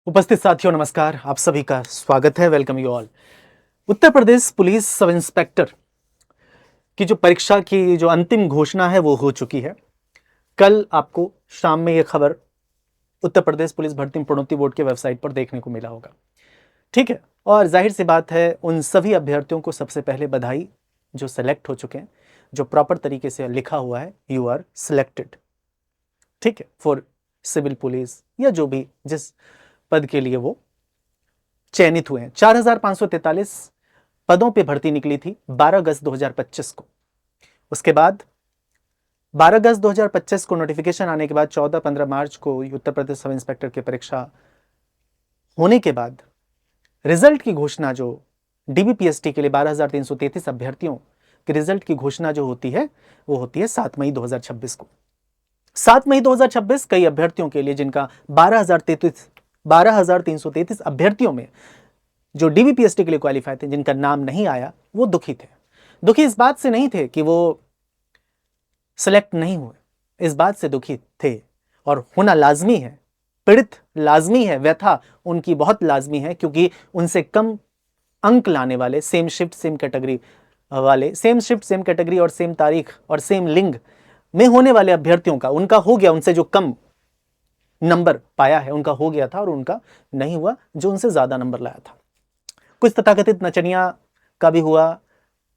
उपस्थित साथियों नमस्कार, आप सभी का स्वागत है। Welcome you all. Uttar Pradesh police sub inspector की जो परीक्षा की जो अंतिम घोषणा है वो हो चुकी है। कल आपको शाम में ये खबर उत्तर प्रदेश पुलिस भर्ती प्रोन्नति बोर्ड के वेबसाइट पर देखने को मिला होगा। ठीक है, और जाहिर सी बात है उन सभी अभ्यर्थियों को सबसे पहले बधाई जो सेलेक्ट हो चुके हैं, जो प्रॉपर तरीके से लिखा हुआ है यू आर सिलेक्टेड, ठीक है, फॉर सिविल पुलिस या जो भी जिस पद के लिए वो चयनित हुए हैं। 4543 पदों पे भर्ती निकली थी 12 अगस्त 2025 को। उसके बाद 12 अगस्त 2025 को नोटिफिकेशन आने के बाद 14-15 मार्च को उत्तर प्रदेश सब इंस्पेक्टर की परीक्षा होने के बाद रिजल्ट की घोषणा जो डीबीपीएसटी के लिए 12,333 अभ्यर्थियों के रिजल्ट की घोषणा जो होती है वो होती है 7 मई 2026 को। 7 मई 2026 कई अभ्यर्थियों के लिए जिनका 12,333 अभ्यर्थियों में जो डीबीपीएसटी के लिए क्वालिफाई थे, जिनका नाम नहीं आया, वो दुखी थे। दुखी इस बात से नहीं थे कि वो सिलेक्ट नहीं हुए, इस बात से दुखी थे, और होना लाजमी है, पीड़ित लाजमी है, व्यथा उनकी बहुत लाजमी है, क्योंकि उनसे कम अंक लाने वाले सेम शिफ्ट सेम कैटेगरी वाले, सेम शिफ्ट सेम कैटेगरी और सेम तारीख और सेम लिंग में होने वाले अभ्यर्थियों का उनका हो गया, उनसे जो कम नंबर पाया है उनका हो गया था, और उनका नहीं हुआ जो उनसे ज्यादा नंबर लाया था। कुछ तथाकथित नचनिया का भी हुआ।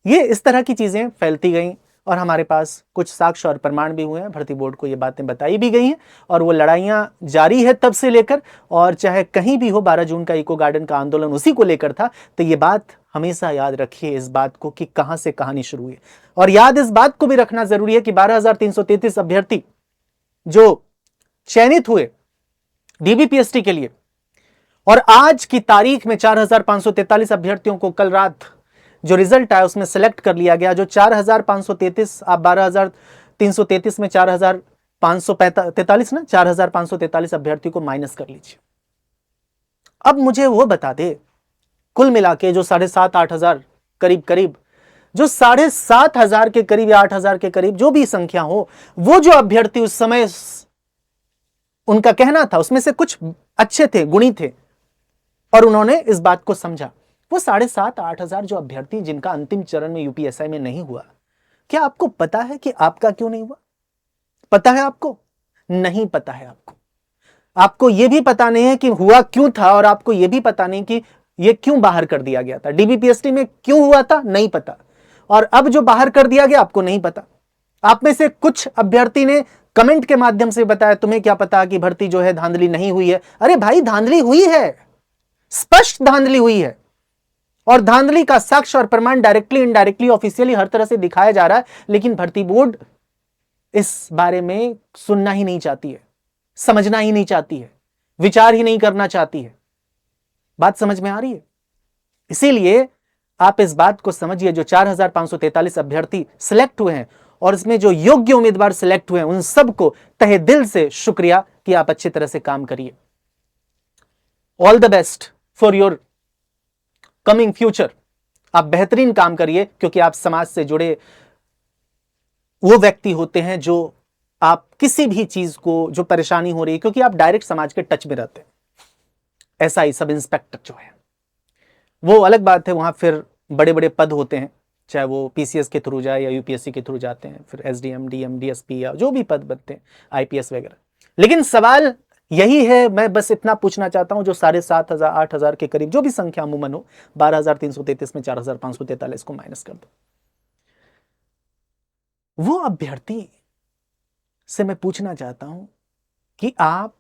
ये इस तरह की चीजें फैलती गईं और हमारे पास कुछ साक्ष्य और प्रमाण भी हुए हैं। भर्ती बोर्ड को ये बातें बताई भी गई हैं और वो लड़ाइयां जारी है तब से लेकर, और चाहे कहीं भी हो, 12 जून का इको गार्डन का आंदोलन उसी को लेकर था। तो ये बात हमेशा याद रखिए, इस बात को कि कहां से कहानी शुरू हुई। और याद इस बात को भी रखना जरूरी है कि 12,333 अभ्यर्थी जो चयनित हुए डीबीपीएसटी के लिए, और आज की तारीख में 4,543 अभ्यर्थियों को कल रात जो रिजल्ट आया उसमें सेलेक्ट कर लिया गया। जो 4,533, आप 12,333 में 4,543 ना, 4,543 अभ्यर्थी को माइनस कर लीजिए। अब मुझे वो बता दे, कुल मिला के जो 7,500-8,000 करीब करीब, जो 7,500 के करीब या 8,000 के करीब जो भी संख्या हो, वो जो अभ्यर्थी उस समय उनका कहना था उसमें से कुछ अच्छे थे, गुणी थे, और उन्होंने इस बात को समझा। वो 7,500-8,000 जो अभ्यर्थी जिनका अंतिम चरण में यूपीएसआई में नहीं हुआ, क्या आपको पता है कि आपका क्यों नहीं हुआ? पता है आपको? नहीं पता है आपको। आपको यह भी पता नहीं है कि हुआ क्यों था, और आपको यह भी पता नहीं कि यह क्यों बाहर कर दिया गया था। डीबीपीएसटी में क्यों हुआ था, नहीं पता। और अब जो बाहर कर दिया गया, आपको नहीं पता। आप में से कुछ अभ्यर्थी ने कमेंट के माध्यम से बताया, तुम्हें क्या पता कि भर्ती जो है धांधली नहीं हुई है। अरे भाई, धांधली हुई है, स्पष्ट धांधली हुई है, और धांधली का साक्ष्य और प्रमाण डायरेक्टली इनडायरेक्टली ऑफिशियली हर तरह से दिखाया जा रहा है। लेकिन भर्ती बोर्ड इस बारे में सुनना ही नहीं चाहती है, समझना ही नहीं चाहती है, विचार ही नहीं करना चाहती है। बात समझ में आ रही है? इसीलिए आप इस बात को समझिए, जो 4,543 अभ्यर्थी सिलेक्ट हुए हैं और इसमें जो योग्य उम्मीदवार सिलेक्ट हुए हैं, उन सबको तहे दिल से शुक्रिया कि आप अच्छी तरह से काम करिए। All the best for your coming future. आप बेहतरीन काम करिए, क्योंकि आप समाज से जुड़े वो व्यक्ति होते हैं जो आप किसी भी चीज को जो परेशानी हो रही है, क्योंकि आप डायरेक्ट समाज के टच में रहते हैं। एसआई सब इंस्पेक्टर जो है वो अलग बात है, वहां फिर बड़े बड़े पद होते हैं, चाहे वो पीसीएस के थ्रू जाए या यूपीएससी के थ्रू जाते हैं, फिर एसडीएम, डीएम, डीएसपी या जो भी पद बनते हैं, आईपीएस वगैरह। लेकिन सवाल यही है, मैं बस इतना पूछना चाहता हूं, जो 7,500-8,000 के करीब जो भी संख्या अमूमन हो, 12,333 में 4,543 को माइनस कर दो, वो अभ्यर्थी से मैं पूछना चाहता हूं कि आप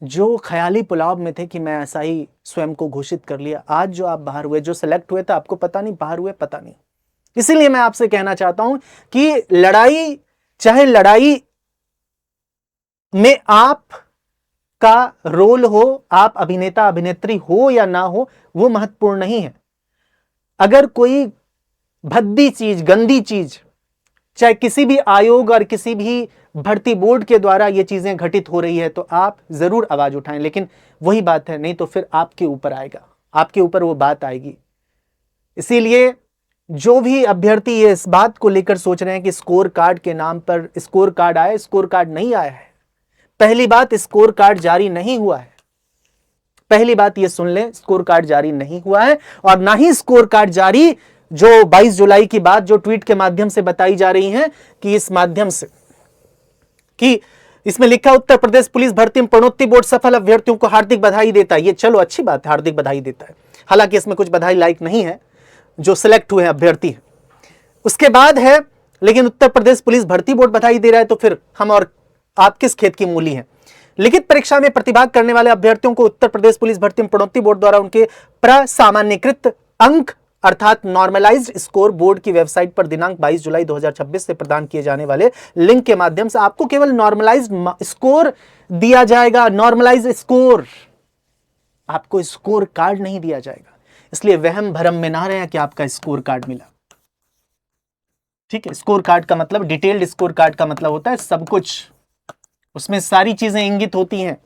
जो ख्याली पुलाव में थे कि मैं ऐसा ही स्वयं को घोषित कर लिया, आज जो आप बाहर हुए, जो सिलेक्ट हुए थे, आपको पता नहीं बाहर हुए, पता नहीं। इसीलिए मैं आपसे कहना चाहता हूं कि लड़ाई, चाहे लड़ाई में आप का रोल हो, आप अभिनेता अभिनेत्री हो या ना हो, वो महत्वपूर्ण नहीं है। अगर कोई भद्दी चीज, गंदी चीज, चाहे किसी भी आयोग और किसी भी भर्ती बोर्ड के द्वारा ये चीजें घटित हो रही है, तो आप जरूर आवाज उठाएं। लेकिन वही बात है, नहीं तो फिर आपके ऊपर आएगा, आपके ऊपर वो बात आएगी। इसीलिए जो भी अभ्यर्थी ये इस बात को लेकर सोच रहे हैं कि स्कोर कार्ड के नाम पर स्कोर कार्ड आया, स्कोर कार्ड नहीं आया है। पहली बात, स्कोर कार्ड जारी नहीं हुआ है। पहली बात ये सुन लें, स्कोर कार्ड जारी नहीं हुआ है और ना ही स्कोर कार्ड जारी जो 22 जुलाई की बात जो ट्वीट के माध्यम से बताई जा रही है कि इस माध्यम से कि इसमें लिखा उत्तर प्रदेश पुलिस भर्ती प्रोन्नति बोर्ड सफल अभ्यर्थियों को हार्दिक बधाई देता है। ये चलो अच्छी बात है, हार्दिक बधाई देता है, हालांकि इसमें कुछ बधाई लायक नहीं है जो सिलेक्ट हुए हैं अभ्यर्थी है। उसके बाद है लेकिन उत्तर प्रदेश पुलिस भर्ती बोर्ड बधाई दे रहा है, तो फिर हम और आप किस खेत की मूली हैं। लिखित परीक्षा में प्रतिभाग करने वाले अभ्यर्थियों को उत्तर प्रदेश पुलिस भर्ती प्रोन्नति बोर्ड द्वारा उनके प्रसामान्यकृत अंक अर्थात नॉर्मलाइज्ड स्कोर बोर्ड की वेबसाइट पर दिनांक 22 जुलाई 2026 से प्रदान किए जाने वाले लिंक के माध्यम से आपको केवल नॉर्मलाइज्ड स्कोर दिया जाएगा। नॉर्मलाइज्ड स्कोर, आपको स्कोर कार्ड नहीं दिया जाएगा, इसलिए वहम भरम में ना रहे कि आपका स्कोर कार्ड मिला। ठीक है, स्कोर कार्ड का मतलब, डिटेल्ड स्कोर कार्ड का मतलब होता है सब कुछ, उसमें सारी चीजें इंगित होती हैं,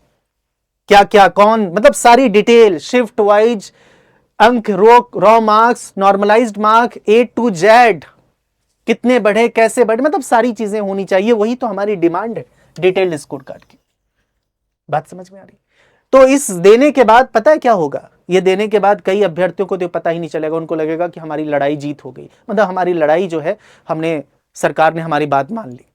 क्या क्या कौन, मतलब सारी डिटेल, शिफ्ट वाइज अंक, raw marks, normalised mark, A to Z, कितने बढ़े कैसे बढ़े, मतलब सारी चीजें होनी चाहिए। वही तो हमारी डिमांड है डिटेल्ड स्कोर कार्ड की। बात समझ में आ रही? तो इस देने के बाद पता है क्या होगा, ये देने के बाद कई अभ्यर्थियों को तो पता ही नहीं चलेगा, उनको लगेगा कि हमारी लड़ाई जीत हो गई, मतलब हमारी लड़ाई जो है, हमने, सरकार ने हमारी बात मान ली।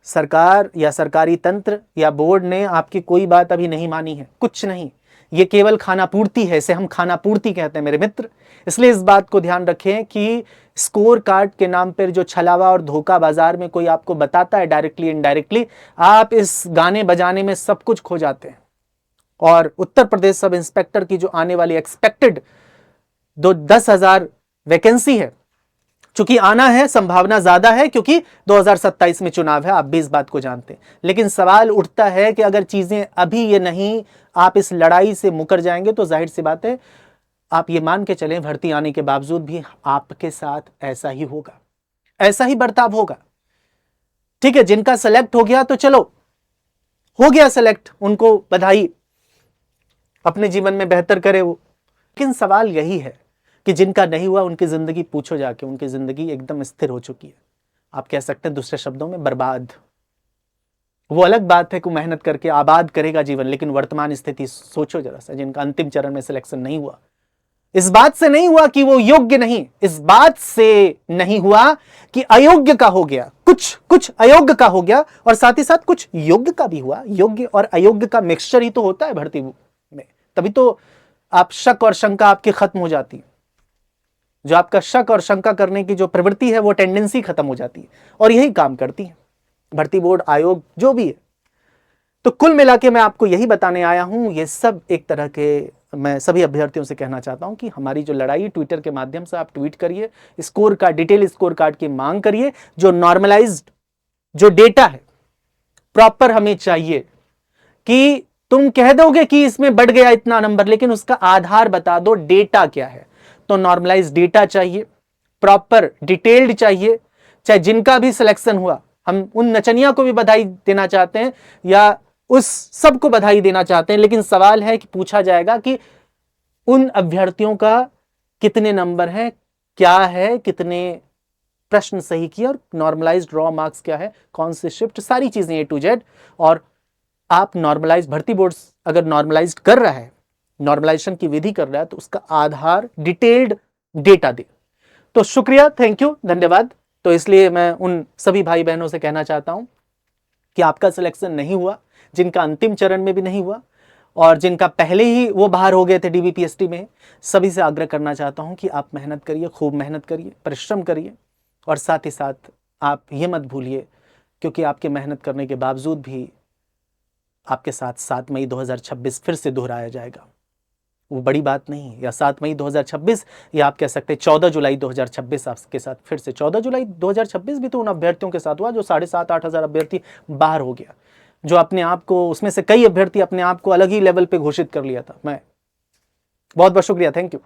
सरकार या सरकारी तंत्र या बोर्ड ने आपकी कोई बात अभी नहीं मानी है, कुछ नहीं, ये केवल खाना पूर्ति है, इसे हम खाना पूर्ति कहते हैं मेरे मित्र। इसलिए इस बात को ध्यान रखें कि स्कोर कार्ड के नाम पर जो छलावा और धोखा बाजार में कोई आपको बताता है डायरेक्टली इनडायरेक्टली, आप इस गाने बजाने में सब कुछ खो जाते हैं। और उत्तर प्रदेश सब इंस्पेक्टर की जो आने वाली एक्सपेक्टेड 10,000 वैकेंसी है, चूंकि आना है, संभावना ज्यादा है क्योंकि 2027 में चुनाव है, आप भी इस बात को जानते हैं। लेकिन सवाल उठता है कि अगर चीजें अभी ये नहीं, आप इस लड़ाई से मुकर जाएंगे तो जाहिर सी बात है, आप ये मान के चलें भर्ती आने के बावजूद भी आपके साथ ऐसा ही होगा, ऐसा ही बर्ताव होगा। ठीक है, जिनका सेलेक्ट हो गया तो चलो हो गया सेलेक्ट, उनको बधाई, अपने जीवन में बेहतर करे वो। लेकिन सवाल यही है कि जिनका नहीं हुआ उनकी जिंदगी पूछो जाके, उनकी जिंदगी एकदम स्थिर हो चुकी है, आप कह सकते हैं दूसरे शब्दों में बर्बाद। वो अलग बात है कि मेहनत करके आबाद करेगा जीवन, लेकिन वर्तमान स्थिति सोचो जरा सा, जिनका अंतिम चरण में सिलेक्शन नहीं हुआ, इस बात से नहीं हुआ कि वो योग्य नहीं, इस बात से नहीं हुआ कि अयोग्य का हो गया, कुछ अयोग्य का हो गया और साथ ही साथ कुछ योग्य का भी हुआ। योग्य और अयोग्य का मिक्सचर ही तो होता है भर्ती में, तभी तो आप शक और शंका आपकी खत्म हो जाती है। जो आपका शक और शंका करने की जो प्रवृत्ति है वो टेंडेंसी खत्म हो जाती है, और यही काम करती है भर्ती बोर्ड, आयोग, जो भी है। तो कुल मिला के मैं आपको यही बताने आया हूं, ये सब एक तरह के, मैं सभी अभ्यर्थियों से कहना चाहता हूं कि हमारी जो लड़ाई, ट्विटर के माध्यम से आप ट्वीट करिए, score card, detail score card की मांग करिए, जो नॉर्मलाइज्ड जो डेटा है प्रॉपर हमें चाहिए। कि तुम कह दोगे कि इसमें बढ़ गया इतना नंबर, लेकिन उसका आधार बता दो, डेटा क्या है। तो नॉर्मलाइज डेटा चाहिए, प्रॉपर डिटेल्ड चाहिए, चाहे जिनका भी सिलेक्शन हुआ, हम उन नचनिया को भी बधाई देना चाहते हैं या उस सबको बधाई देना चाहते हैं, लेकिन सवाल है कि पूछा जाएगा कि उन अभ्यर्थियों का कितने नंबर हैं, क्या है, कितने प्रश्न सही किए, और नॉर्मलाइज्ड रॉ मार्क्स क्या है, कौन से शिफ्ट, सारी चीजें A to Z। और आप नॉर्मलाइज, भर्ती बोर्ड अगर नॉर्मलाइज कर रहा है, नॉर्मलाइजेशन की विधि कर रहा है, तो उसका आधार डिटेल्ड डेटा दे। तो शुक्रिया, थैंक यू, धन्यवाद। तो इसलिए मैं उन सभी भाई बहनों से कहना चाहता हूं कि आपका सिलेक्शन नहीं हुआ, जिनका अंतिम चरण में भी नहीं हुआ और जिनका पहले ही वो बाहर हो गए थे DBPST में, सभी से आग्रह करना चाहता हूं कि आप मेहनत करिए, खूब मेहनत करिए, परिश्रम करिए, और साथ ही साथ आप ये मत भूलिए, क्योंकि आपके मेहनत करने के बावजूद भी आपके साथ 7 मई 2026 फिर से दोहराया जाएगा। वो बड़ी बात नहीं है, या 7 मई 2026, या आप कह सकते हैं 14 जुलाई 2026 आपके साथ फिर से। 14 जुलाई 2026 भी तो उन अभ्यर्थियों के साथ हुआ जो 7,500-8 हज़ार अभ्यर्थी बाहर हो गया, जो अपने आप को, उसमें से कई अभ्यर्थी अपने आप को अलग ही लेवल पे घोषित कर लिया था। मैं बहुत बहुत शुक्रिया, थैंक यू।